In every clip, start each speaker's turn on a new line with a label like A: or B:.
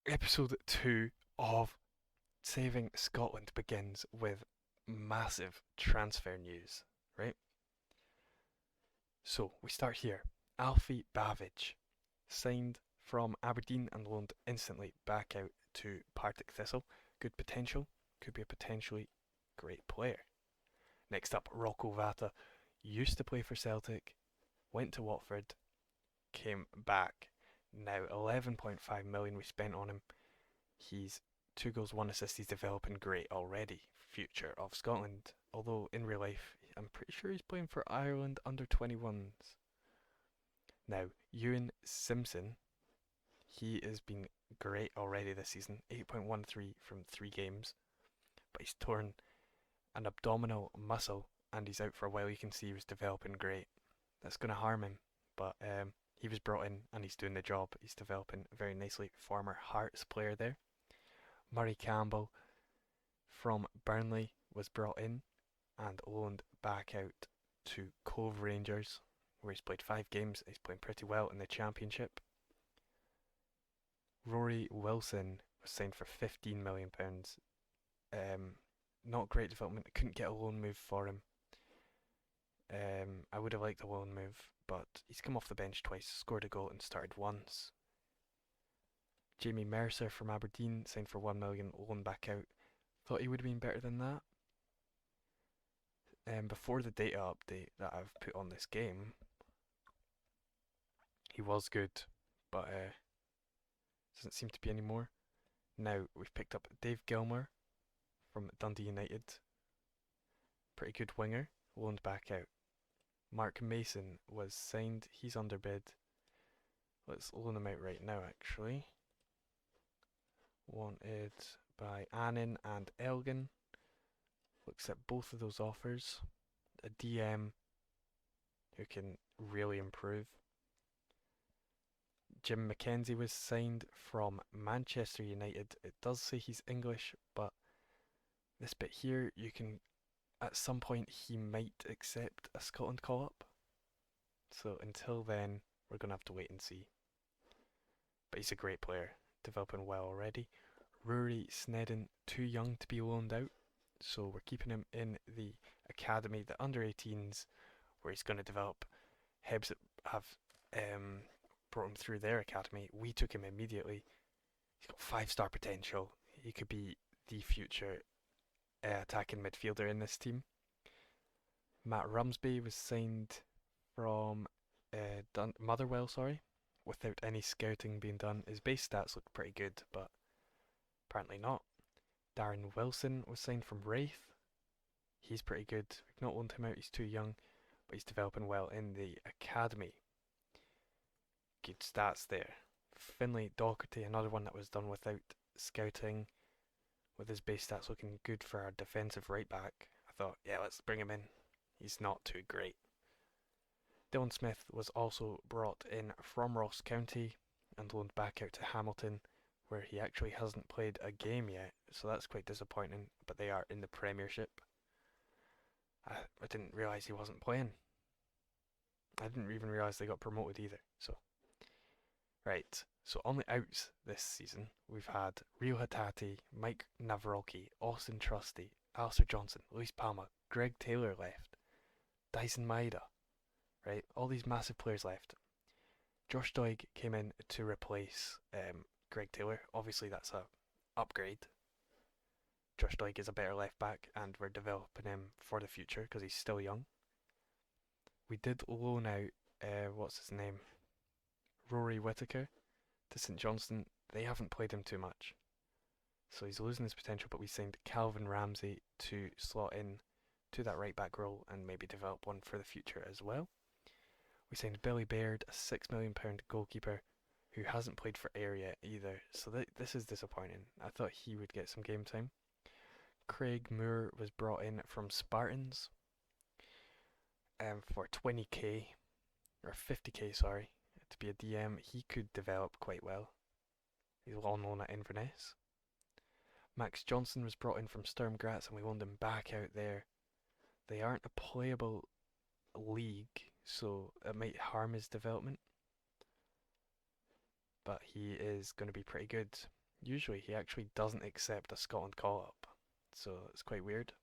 A: Episode 2 of Saving Scotland begins with massive transfer news, right? So we start here. Alfie Bavidge signed from Aberdeen and loaned instantly back out to Partick Thistle. Good potential, could be a potentially great player. Next up, Rocco Vata used to play for Celtic, went to Watford, came back. Now 11.5 million we spent on him. He's 2 goals, 1 assist. He's developing great already. Future of Scotland. Although in real life, I'm pretty sure he's playing for Ireland under 21s. Now, Ewan Simpson, he has been great already this season. 8.13 from 3 games, but he's torn an abdominal muscle and he's out for a while. You can see he was developing great. That's going to harm him, but he was brought in and he's doing the job. He's developing very nicely. Former Hearts player there. Murray Campbell from Burnley was brought in and loaned back out to Cove Rangers, where he's played 5 games. He's playing pretty well in the Championship. Rory Wilson was signed for £15 million. Not great development. I couldn't get a loan move for him. I would have liked a loan move, but he's come off the bench twice, scored a goal, and started once. Jamie Mercer from Aberdeen signed for 1 million, loaned back out. Thought he would have been better than that. Before the data update that I've put on this game, he was good, but doesn't seem to be anymore. Now we've picked up Dave Gilmour from Dundee United, pretty good winger, loaned back out. Mark Mason was signed, he's under bid. Let's loan him out right now actually. Wanted by Annan and Elgin. We'll accept both of those offers. A DM who can really improve. Jim McKenzie was signed from Manchester United. It does say he's English, but this bit here, you can, at some point, he might accept a Scotland call up. So until then, we're going to have to wait and see. But he's a great player, developing well already. Rory Snedden, too young to be loaned out, so we're keeping him in the academy, the under 18s, where he's going to develop. Hebs have brought him through their academy. We took him immediately. He's got 5-star potential. He could be the future attacking midfielder in this team. Matt Rumsby was signed from Motherwell, without any scouting being done. His base stats look pretty good, but apparently not. Darren Wilson was signed from Wraith. He's pretty good. We've not loaned him out, he's too young, but he's developing well in the academy. Good stats there. Finlay Docherty, another one that was done without scouting, with his base stats looking good for our defensive right back. I thought, yeah, let's bring him in. He's not too great. Dylan Smith was also brought in from Ross County and loaned back out to Hamilton, where he actually hasn't played a game yet, so that's quite disappointing, but they are in the Premiership. I didn't realise he wasn't playing. I didn't even realise they got promoted either, so. Right, so on the outs this season, we've had Rio Hatati, Mike Navroki, Austin Trusty, Alistair Johnson, Luis Palma, Greg Taylor left, Dyson Maeda, right? All these massive players left. Josh Doig came in to replace Greg Taylor. Obviously, that's a upgrade. Josh Doig is a better left back, and we're developing him for the future because he's still young. We did loan out, what's his name? Rory Whittaker to St Johnstone. They haven't played him too much, so he's losing his potential, but we signed Calvin Ramsey to slot in to that right back role and maybe develop one for the future as well. We signed Billy Baird, a £6 million goalkeeper who hasn't played for Ayr yet either, so this is disappointing. I thought he would get some game time. Craig Moore was brought in from Spartans for 20k, or 50k, sorry, to be a DM. He could develop quite well. He's well known at Inverness. Max Johnson was brought in from Sturm Graz and we loaned him back out there. They aren't a playable league, so it might harm his development, but he is going to be pretty good. Usually he actually doesn't accept a Scotland call-up, so it's quite weird.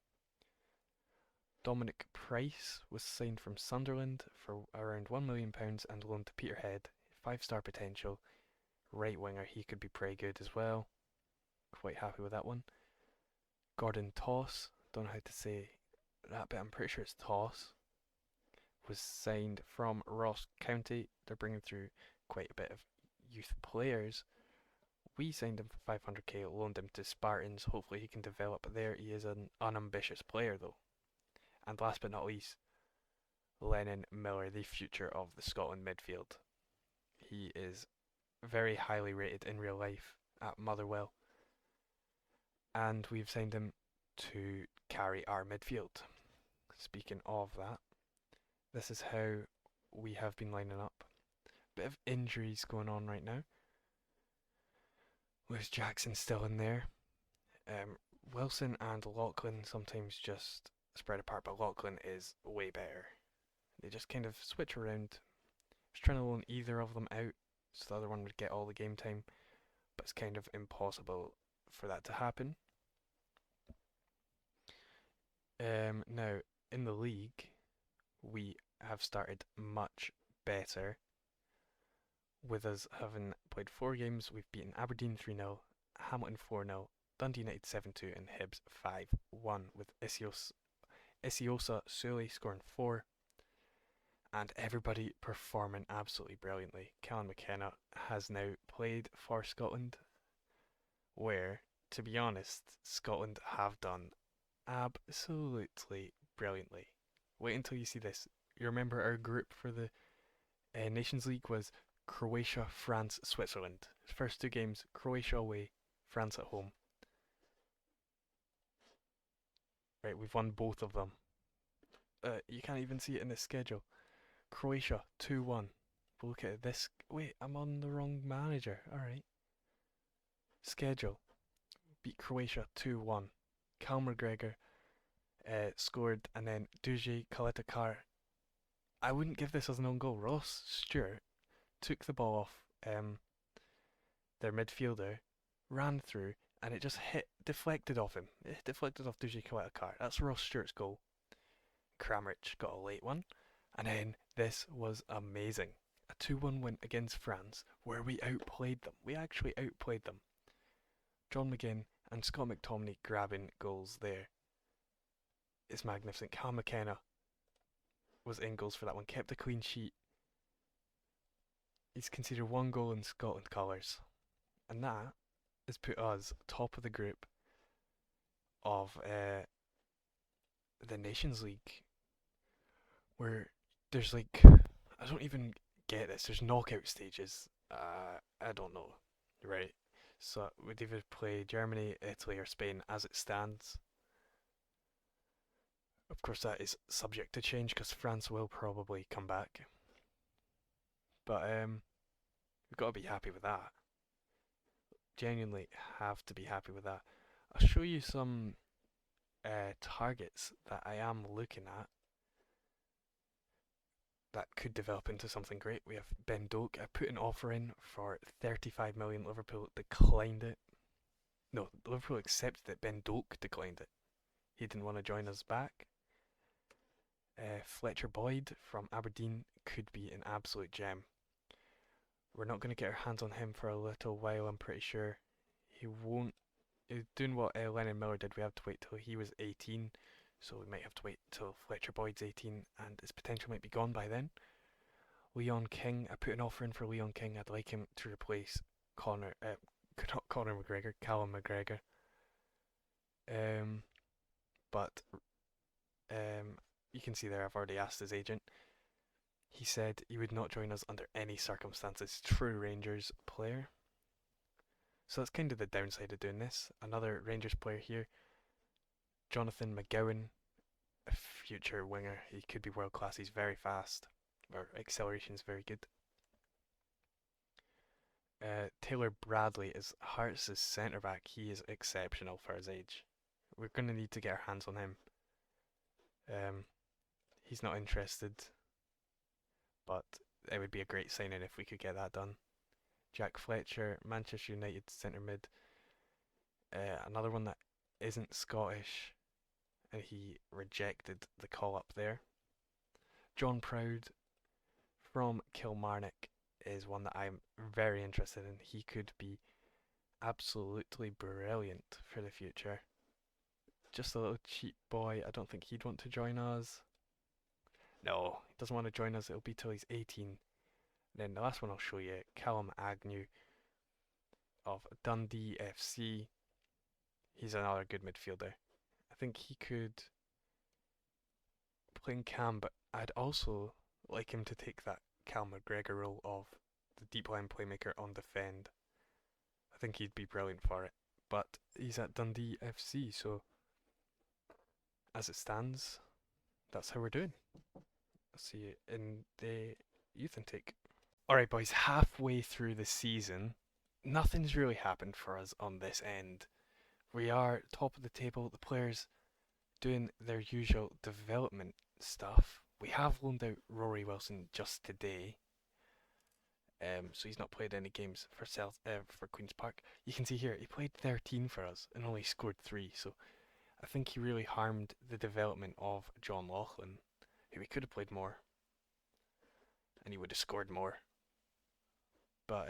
A: Dominic Price was signed from Sunderland for around £1 million and loaned to Peterhead. 5-star potential, right winger, he could be pretty good as well. Quite happy with that one. Gordon Toss, don't know how to say that, but I'm pretty sure it's Toss, was signed from Ross County. They're bringing through quite a bit of youth players. We signed him for 500k, loaned him to Spartans. Hopefully he can develop there. He is an unambitious player though. And last but not least, Lennon Miller, the future of the Scotland midfield. He is very highly rated in real life at Motherwell, and we've signed him to carry our midfield. Speaking of that, this is how we have been lining up. Bit of injuries going on right now. Lewis Jackson still in there. Wilson and Lachlan sometimes just spread apart, but Lachlan is way better. They just kind of switch around. I was trying to loan either of them out so the other one would get all the game time, but it's kind of impossible for that to happen. Now, in the league, we have started much better. With us having played 4 games, we've beaten Aberdeen 3-0, Hamilton 4-0, Dundee United 7-2, and Hibs 5-1, with Isiosa Sule scoring 4, and everybody performing absolutely brilliantly. Callum McKenna has now played for Scotland, where, to be honest, Scotland have done absolutely brilliantly. Wait until you see this. You remember our group for the Nations League was Croatia, France, Switzerland. First 2 games, Croatia away, France at home. Right, we've won both of them. You can't even see it in the schedule. Croatia 2-1. We'll look at this. Wait, I'm on the wrong manager. Alright. Schedule. Beat Croatia 2-1. Cal McGregor scored, and then Duje Kaletakar. I wouldn't give this as an own goal. Ross Stewart took the ball off their midfielder, ran through, and it just deflected off him. It deflected off Duje Kaletakar. That's Ross Stewart's goal. Kramaric got a late one, and then this was amazing. A 2-1 win against France, where we outplayed them. We actually outplayed them. John McGinn and Scott McTominay grabbing goals there. It's magnificent. Cal McKenna was in goals for that one, kept a clean sheet. He's conceded 1 goal in Scotland colours, and that has put us top of the group of the Nations League, where there's like, I don't even get this. There's knockout stages. I don't know, right? So we'd either play Germany, Italy, or Spain as it stands. Of course, that is subject to change because France will probably come back. But we've got to be happy with that. Genuinely have to be happy with that. I'll show you some targets that I am looking at that could develop into something great. We have Ben Doak. I put an offer in for 35 million. Liverpool declined it. No, Liverpool accepted it. Ben Doak declined it. He didn't want to join us back. Fletcher Boyd from Aberdeen could be an absolute gem. We're not going to get our hands on him for a little while, I'm pretty sure. He won't. He's doing what Lennon Miller did. We have to wait till he was 18, so we might have to wait till Fletcher Boyd's 18 and his potential might be gone by then. Leon King, I put an offer in for Leon King. I'd like him to replace not Conor McGregor, Callum McGregor. But you can see there I've already asked his agent. He said he would not join us under any circumstances. True Rangers player. So that's kind of the downside of doing this. Another Rangers player here, Jonathan McGowan, a future winger. He could be world class. He's very fast. Or acceleration is very good. Taylor Bradley is Hearts' centre back. He is exceptional for his age. We're going to need to get our hands on him. He's not interested, but it would be a great signing if we could get that done. Jack Fletcher, Manchester United centre mid. Another one that isn't Scottish, and he rejected the call up there. John Proud from Kilmarnock is one that I'm very interested in. He could be absolutely brilliant for the future. Just a little cheap boy. I don't think he'd want to join us. No, he doesn't want to join us. It'll be till he's 18. Then the last one I'll show you, Callum Agnew of Dundee FC. He's another good midfielder. I think he could play in Cam, but I'd also like him to take that Cal McGregor role of the deep line playmaker on defend. I think he'd be brilliant for it. But he's at Dundee FC, so as it stands, that's how we're doing. I'll see you in the youth intake. Alright, boys, halfway through the season, nothing's really happened for us on this end. We are top of the table, the players doing their usual development stuff. We have loaned out Rory Wilson just today, so he's not played any games for for Queen's Park. You can see here he played 13 for us and only scored 3. So I think he really harmed the development of John Laughlin, who he could have played more, and he would have scored more. But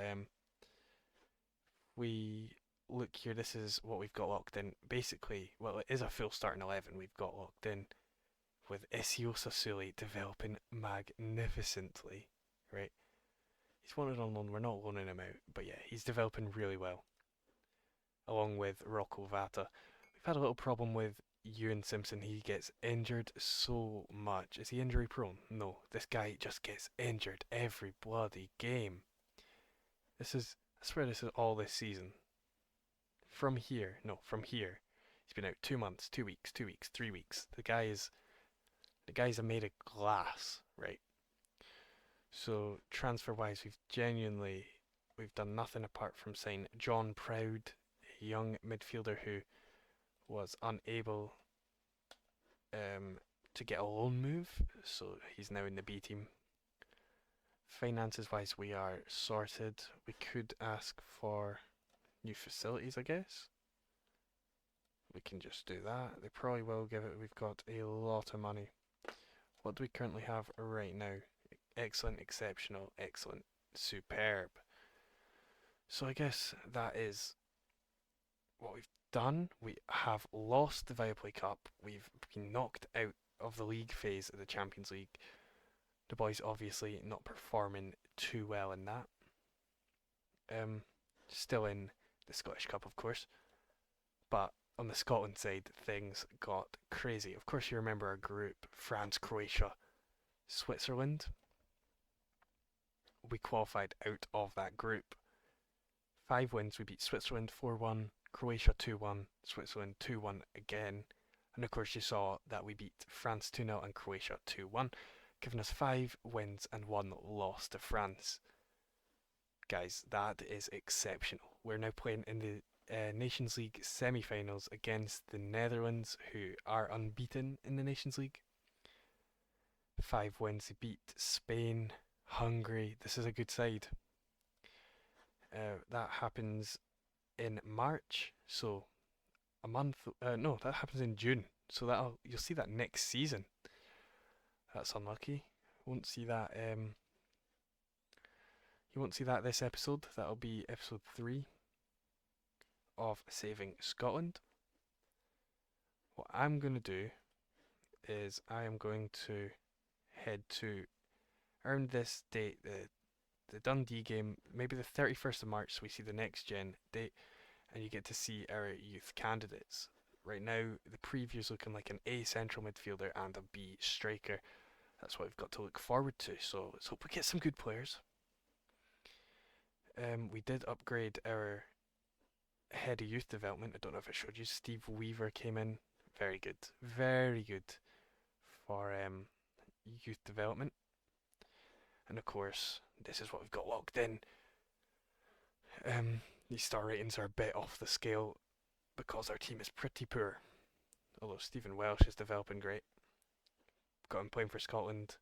A: we look here. This is what we've got locked in. Basically, well, it is a full starting 11 we've got locked in, with Isio Sasuli developing magnificently, right? He's wanted on loan, we're not loaning him out, but yeah, he's developing really well. Along with Rocco Vata. We've had a little problem with Ewan Simpson, he gets injured so much. Is he injury prone? No, this guy just gets injured every bloody game. I swear this is all this season. From here, he's been out 2 months, 2 weeks, 2 weeks, 3 weeks. The guys are made of glass, right? So transfer wise, we've done nothing apart from sign John Proud, a young midfielder who was unable to get a loan move, so he's now in the B team. Finances wise, we are sorted. We could ask for new facilities, I guess. We can just do that. They probably will give it. We've got a lot of money. What do we currently have right now? Excellent, exceptional, excellent, superb. So I guess that is what we've done. We have lost the Viaplay Cup. We've been knocked out of the league phase of the Champions League. The boys obviously not performing too well in that. Still in the Scottish Cup, of course. But on the Scotland side, things got crazy. Of course, you remember our group: France, Croatia, Switzerland. We qualified out of that group. 5 wins. We beat Switzerland 4-1, Croatia 2-1, Switzerland 2-1 again. And of course, you saw that we beat France 2-0 and Croatia 2-1, giving us 5 wins and 1 loss to France. Guys, that is exceptional. We're now playing in the Nations League semi-finals against the Netherlands, who are unbeaten in the Nations League. 5 wins. They beat Spain, Hungary. This is a good side. That happens in March, so a month. No, that happens in June. So you'll see that next season. That's unlucky. Won't see that. You won't see that this episode. That'll be episode 3 of Saving Scotland. What I'm going to do is I am going to head to around this date, the Dundee game, maybe the 31st of March, so we see the next gen date, and you get to see our youth candidates. Right now, the preview's looking like an A central midfielder and a B striker. That's what we've got to look forward to, so let's hope we get some good players. We did upgrade our head of youth development. I don't know if I showed you. Steve Weaver came in. Very good. Very good for youth development. And of course, this is what we've got locked in. These star ratings are a bit off the scale because our team is pretty poor. Although Stephen Welsh is developing great. Got him playing for Scotland.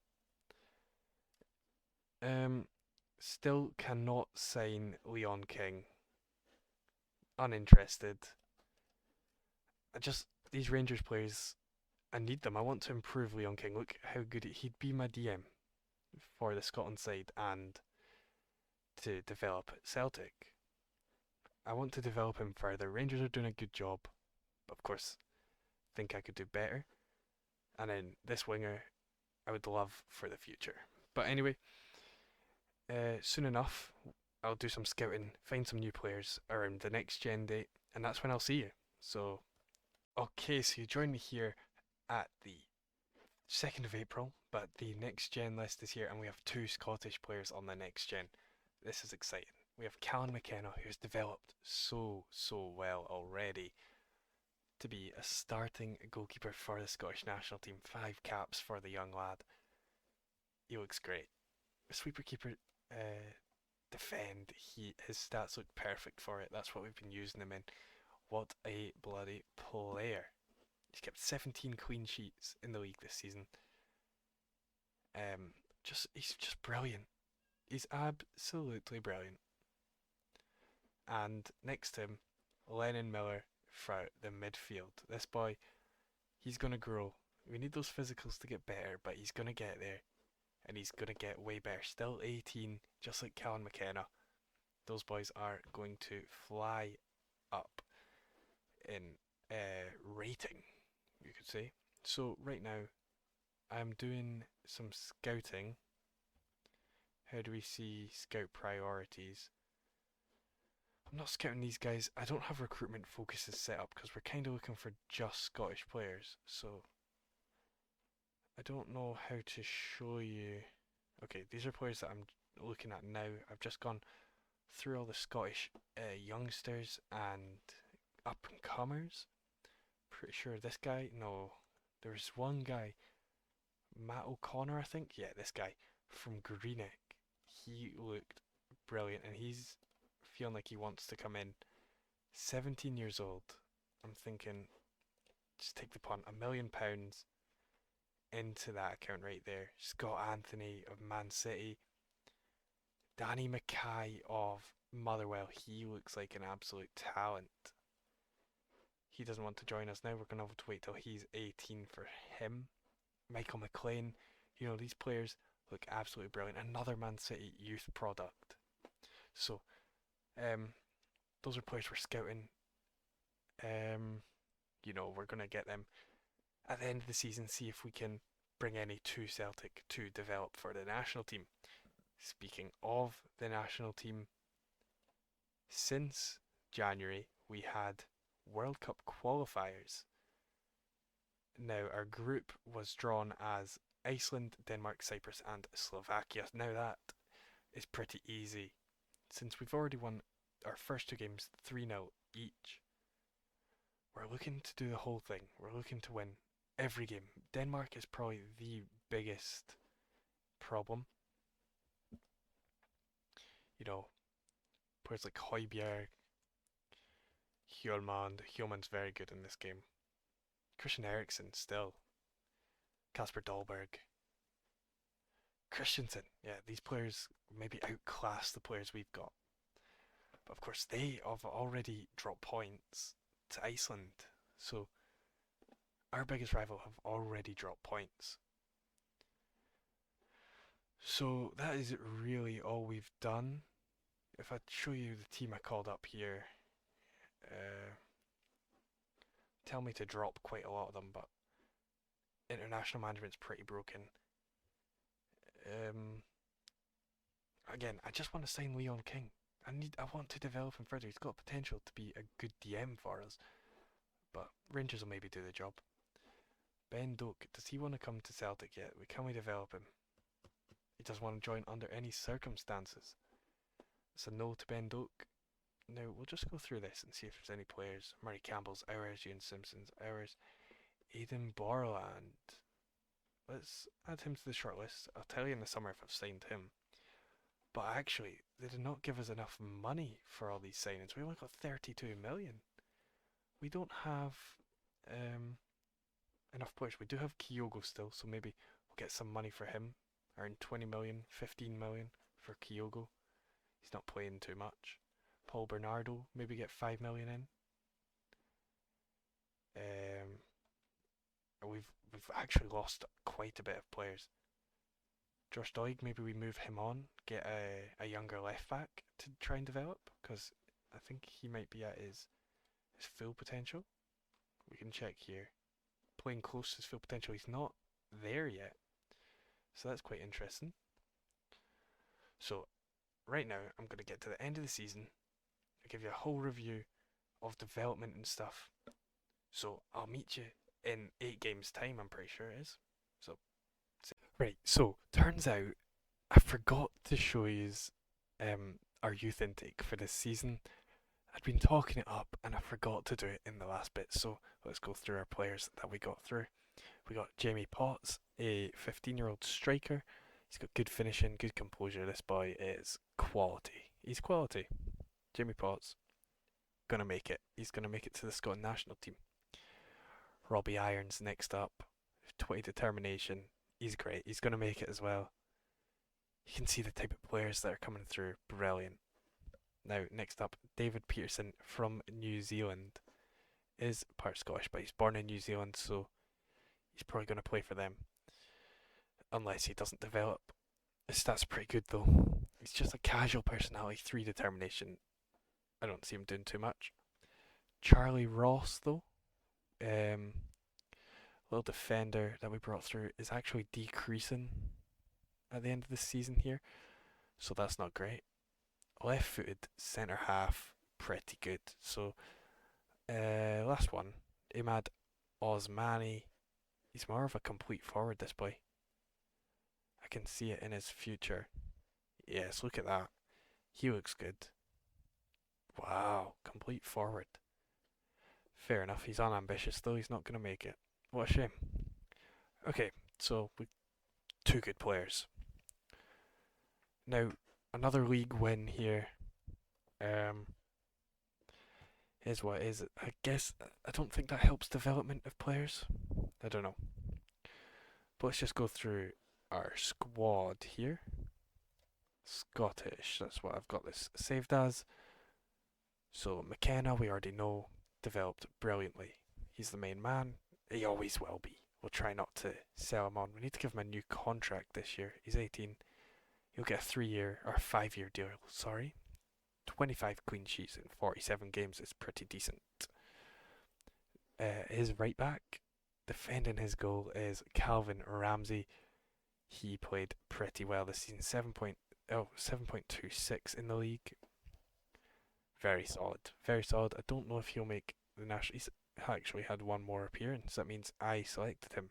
A: Still cannot sign Leon King. Uninterested. these Rangers players, I need them. I want to improve Leon King. Look how good he'd be my DM for the Scotland side and to develop at Celtic. I want to develop him further. Rangers are doing a good job, but of course, think I could do better. And then this winger, I would love for the future. But anyway, soon enough, I'll do some scouting, find some new players around the next gen date, and that's when I'll see you. So, okay, so you join me here at the 2nd of April, but the next gen list is here, and we have two Scottish players on the next gen. This is exciting. We have Callum McKenna, who's developed so well already to be a starting goalkeeper for the Scottish national team. 5 caps for the young lad. He looks great. Sweeper keeper, defend. His stats look perfect for it. That's what we've been using him in. What a bloody player. He's kept 17 clean sheets in the league this season. He's just brilliant. He's absolutely brilliant. And next to him, Lennon Miller for the midfield. This boy, he's gonna grow. We need those physicals to get better, but he's gonna get there. And he's gonna get way better. Still 18, just like Callum McKenna. Those boys are going to fly up in rating, you could say. So right now, I'm doing some scouting. How do we see scout priorities? I'm not scouting these guys. I don't have recruitment focuses set up because we're kind of looking for just Scottish players. So I don't know how to show you. Okay, these are players that I'm looking at now. I've just gone through all the Scottish youngsters and up and comers. Pretty sure this guy. No, there's one guy, Matt O'Connor, I think. Yeah, this guy from Greenock. He looked brilliant, and he's feeling like he wants to come in. 17 years old. I'm thinking, just take the punt. £1 million into that account right there. Scott Anthony of Man City. Danny Mackay of Motherwell. He looks like an absolute talent. He doesn't want to join us now. We're going to have to wait till he's 18 for him. Michael McLean. You know, these players look absolutely brilliant. Another Man City youth product. So, those are players we're scouting. You know, we're going to get them at the end of the season, see if we can bring any to Celtic to develop for the national team. Speaking of the national team, since January we had World Cup qualifiers. Now our group was drawn as Iceland, Denmark, Cyprus and Slovakia. Now that is pretty easy. Since we've already won our first 2 games 3-0 each, we're looking to do the whole thing. We're looking to win every game. Denmark is probably the biggest problem. You know, players like Højbjerg, Hjulmand's very good in this game. Christian Eriksen still. Kasper Dolberg. Christensen. Yeah, these players maybe outclass the players we've got. But of course they have already dropped points to Iceland. So our biggest rival have already dropped points. So that is really all we've done. If I show you the team I called up here, tell me to drop quite a lot of them, but international management's pretty broken. Again, I just want to sign Leon King. I want to develop him further. He's got potential to be a good DM for us, but Rangers will maybe do the job. Ben Doak, does he want to come to Celtic yet? Can we develop him? He doesn't want to join under any circumstances. It's a no to Ben Doak. Now we'll just go through this and see if there's any players. Murray Campbell's ours, Ian Simpson's ours, Aidan Borland. Let's add him to the shortlist. I'll tell you in the summer if I've signed him. But actually, they did not give us enough money for all these signings. We only got 32 million. We don't have enough players. We do have Kyogo still, so maybe we'll get some money for him. Earn 20 million, 15 million for Kyogo. He's not playing too much. Paul Bernardo, maybe get 5 million in. Um, we've actually lost quite a bit of players. Josh Doig, maybe we move him on, get a younger left back to try and develop, because I think he might be at his full potential. We can check here. Playing close to his full potential, he's not there yet. So that's quite interesting. So right now, I'm going to get to the end of the season. I'll give you a whole review of development and stuff. So I'll meet you in 8 games time, I'm pretty sure it is. So right, so turns out I forgot to show you our youth intake for this season. I'd been talking it up and I forgot to do it in the last bit, so let's go through our players that we got through. We got Jamie Potts, a 15-year-old striker. He's got good finishing, good composure. This boy is quality. He's quality. Jamie Potts, gonna make it. He's gonna make it to the Scotland national team. Robbie Irons next up, 20 determination. He's great. He's gonna make it as well. You can see the type of players that are coming through. Brilliant. Now, next up, David Peterson from New Zealand is part Scottish, but he's born in New Zealand, so he's probably going to play for them, unless he doesn't develop. His stats are pretty good, though. He's just a casual personality, 3 determination. I don't see him doing too much. Charlie Ross, though, little defender that we brought through, is actually decreasing at the end of the season here, so that's not great. Left-footed centre half, pretty good. So, last one, Imad Osmani. He's more of a complete forward, this boy. I can see it in his future. Yes, look at that. He looks good. Wow, complete forward. Fair enough, he's unambitious though, he's not going to make it. What a shame. Okay, so we 2 good players. Now, another league win here. Is what is it? I guess I don't think that helps development of players. I don't know. But let's just go through our squad here. Scottish, that's what I've got this saved as. So McKenna, we already know, developed brilliantly. He's the main man. He always will be. We'll try not to sell him on. We need to give him a new contract this year. He's 18. He'll get a 3-year or 5-year deal. Sorry, 25 clean sheets in 47 games is pretty decent. His right back, defending his goal, is Calvin Ramsey. He played pretty well this season. 7.26 in the league. Very solid. Very solid. I don't know if he'll make the national. He's actually had one more appearance. That means I selected him.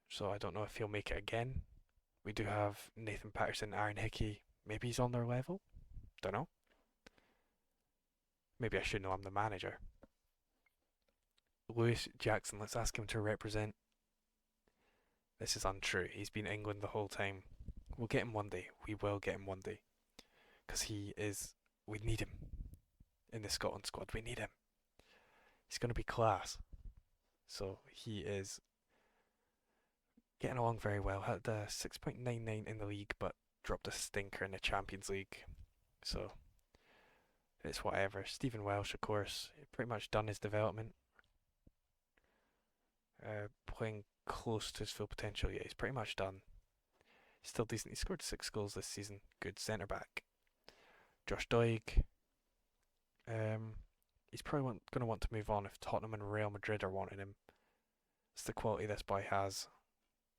A: So I don't know if he'll make it again. We do have Nathan Patterson, Aaron Hickey. Maybe he's on their level. Don't know. Maybe I should know. I'm the manager. Lewis Jackson. Let's ask him to represent. This is untrue. He's been England the whole time. We'll get him one day. We will get him one day. Because he is. We need him in the Scotland squad. We need him. He's going to be class. So he is getting along very well. Had a 6.99 in the league, but dropped a stinker in the Champions League. So it's whatever. Stephen Welsh, of course, pretty much done his development. Playing close to his full potential. Yeah, he's pretty much done. He's still decent. He scored 6 goals this season. Good centre back. Josh Doig. He's probably going to want to move on if Tottenham and Real Madrid are wanting him. It's the quality this boy has.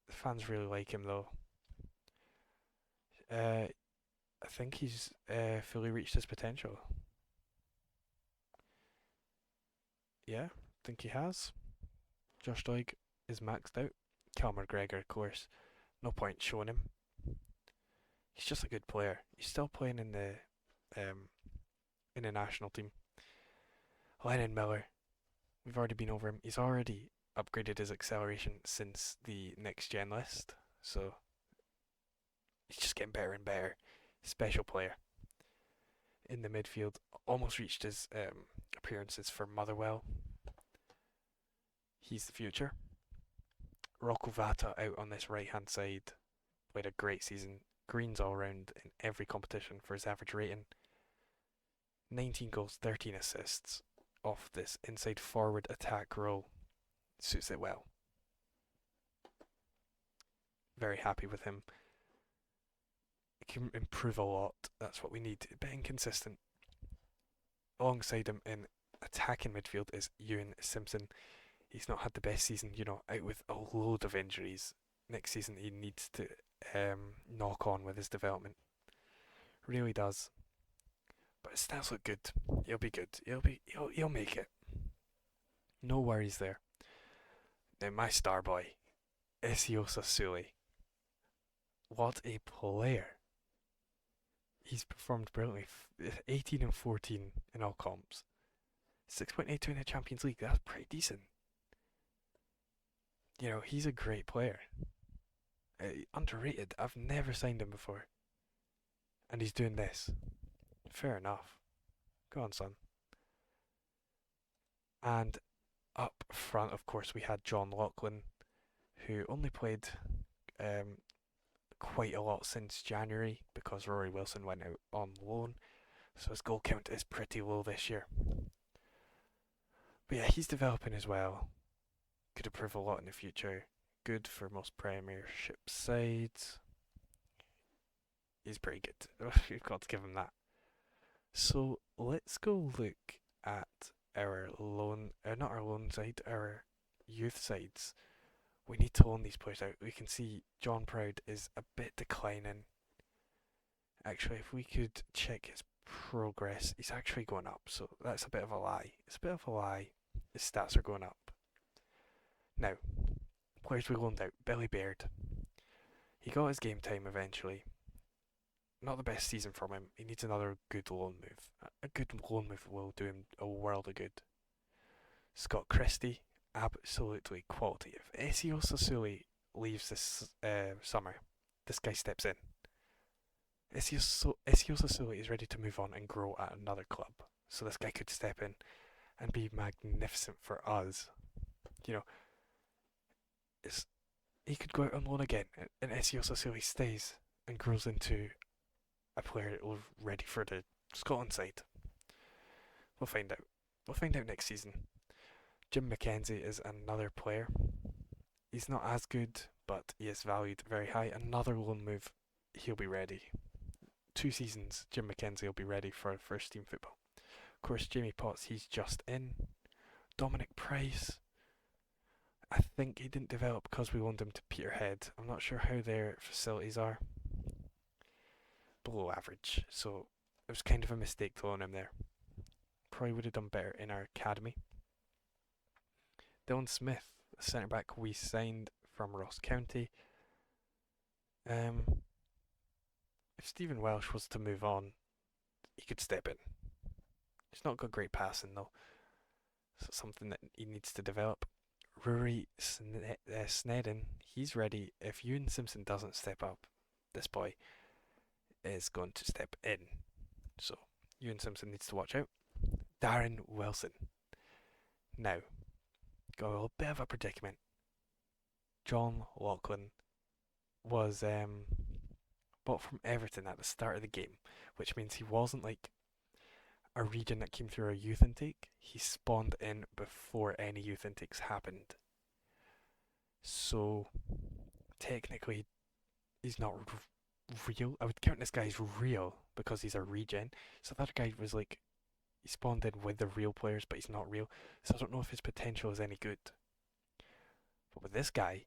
A: The fans really like him though. I think he's fully reached his potential. Yeah, I think he has. Josh Doig is maxed out. Cal McGregor, of course. No point showing him. He's just a good player. He's still playing in the national team. Lennon Miller, we've already been over him. He's already upgraded his acceleration since the next gen list, so he's just getting better and better. Special player. In the midfield, almost reached his appearances for Motherwell. He's the future. Rocco Vata out on this right hand side. Played a great season. Greens all round in every competition for his average rating. 19 goals, 13 assists. off this inside forward attack role. Suits it well. Very happy with him. He can improve a lot. That's what we need. A bit inconsistent. Alongside him in attacking midfield is Ewan Simpson. He's not had the best season, out with a load of injuries. Next season he needs to knock on with his development. Really does. But his stats look good. He'll be good. He'll make it. No worries there. Now my star boy, Esiosa Sule. What a player. He's performed brilliantly. 18 and 14 in all comps. 6.82 in the Champions League. That's pretty decent. He's a great player. Underrated. I've never signed him before. And he's doing this. Fair enough. Go on, son. And up front, of course, we had John Laughlin, who only played quite a lot since January because Rory Wilson went out on loan. So his goal count is pretty low this year. But yeah, he's developing as well. Could improve a lot in the future. Good for most Premiership sides. He's pretty good. You've got to give him that. So let's go look at our not our loan side, our youth sides. We need to loan these players out. We can see John Proud is a bit declining. Actually, if we could check his progress, he's actually going up. So that's a bit of a lie. It's a bit of a lie. His stats are going up. Now, players we loaned out. Billy Baird. He got his game time eventually. Not the best season from him. He needs another good loan move. A good loan move will do him a world of good. Scott Christie, absolutely quality. If Esiosa Sule leaves this summer, this guy steps in. Esiosa Sule is ready to move on and grow at another club. So this guy could step in and be magnificent for us. He could go out on loan again, and Esiosa Sule stays and grows into a player ready for the Scotland side. We'll find out. We'll find out next season. Jim McKenzie is another player. He's not as good, but he is valued very high. Another loan move, he'll be ready. 2 seasons, Jim McKenzie will be ready for first team football. Of course, Jamie Potts, he's just in. Dominic Price, I think he didn't develop because we loaned him to Peterhead. I'm not sure how their facilities are. Below average, so it was kind of a mistake to loan him there. Probably would have done better in our academy. Dylan Smith, a centre back we signed from Ross County. If Stephen Welsh was to move on, he could step in. He's not got great passing though, so something that he needs to develop. Rory Snedden, he's ready. If Ewan Simpson doesn't step up, this boy is going to step in. So Ewan Simpson needs to watch out. Darren Wilson. Now, got a little bit of a predicament. John Laughlin was bought from Everton at the start of the game, which means he wasn't like a region that came through a youth intake. He spawned in before any youth intakes happened. So technically, he's not real. I would count this guy as real because he's a regen. So that guy was like, he spawned in with the real players, but he's not real. So I don't know if his potential is any good. But with this guy,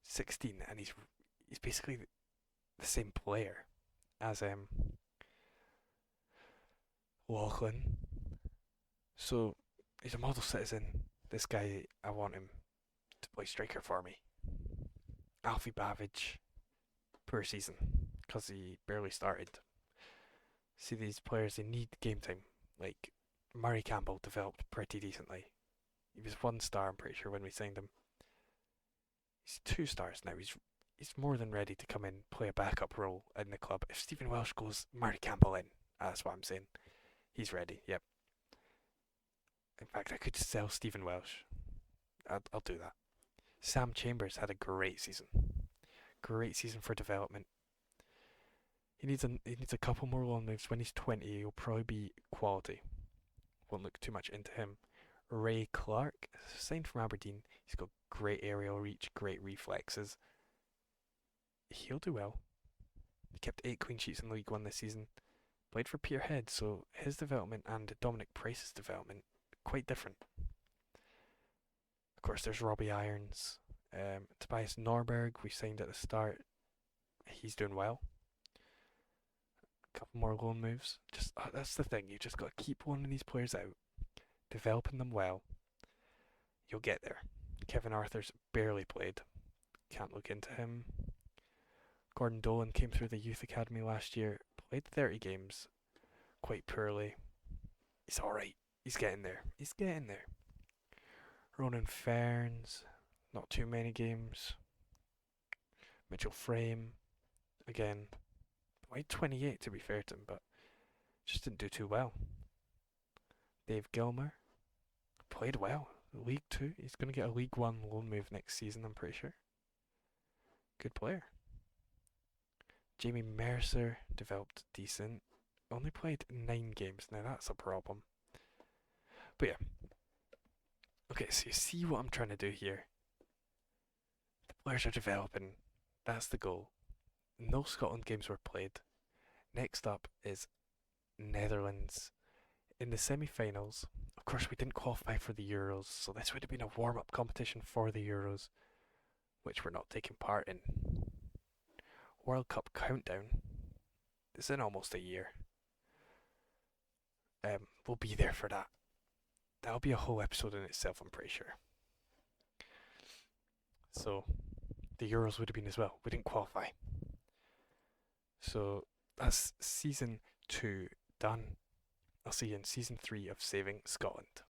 A: 16, and he's basically the same player as Laughlin. So he's a model citizen. This guy, I want him to play striker for me. Alfie Babbage, poor season because he barely started. See, these players, they need game time. Like Murray Campbell developed pretty decently. He was 1 star, I'm pretty sure, when we signed him. He's 2 stars now. He's more than ready to come in, play a backup role in the club. If Stephen Welsh goes, Murray Campbell in. That's what I'm saying. He's ready. Yep. In fact, I could sell Stephen Welsh. I'll do that. Sam Chambers had a great season. Great season for development. He needs a couple more loan moves. When he's 20, he'll probably be quality. won't look too much into him. Ray Clark, signed from Aberdeen. He's got great aerial reach, great reflexes. He'll do well. He kept 8 clean sheets in League One this season. Played for Peterhead, so his development and Dominic Price's development quite different. Of course, there's Robbie Irons. Tobias Norberg, we signed at the start. He's doing well. A couple more loan moves. Just that's the thing. You just got to keep one of these players out, developing them well. You'll get there. Kevin Arthur's barely played. Can't look into him. Gordon Dolan came through the youth academy last year. Played 30 games, quite poorly. He's alright. He's getting there. He's getting there. Ronan Ferns, not too many games. Mitchell Frame, again, played 28 to be fair to him, but just didn't do too well. Dave Gilmer, played well. League 2, he's going to get a League 1 loan move next season, I'm pretty sure. Good player. Jamie Mercer developed decent. Only played 9 games. Now that's a problem. But yeah. Okay, so you see what I'm trying to do here. The players are developing. That's the goal. No Scotland games were played. Next up is Netherlands. In the semi-finals, of course we didn't qualify for the Euros, so this would have been a warm-up competition for the Euros, which we're not taking part in. World Cup countdown is in almost a year. We'll be there for that. That'll be a whole episode in itself, I'm pretty sure. So, the Euros would have been as well. We didn't qualify. So, that's season 2 done. I'll see you in season 3 of Saving Scotland.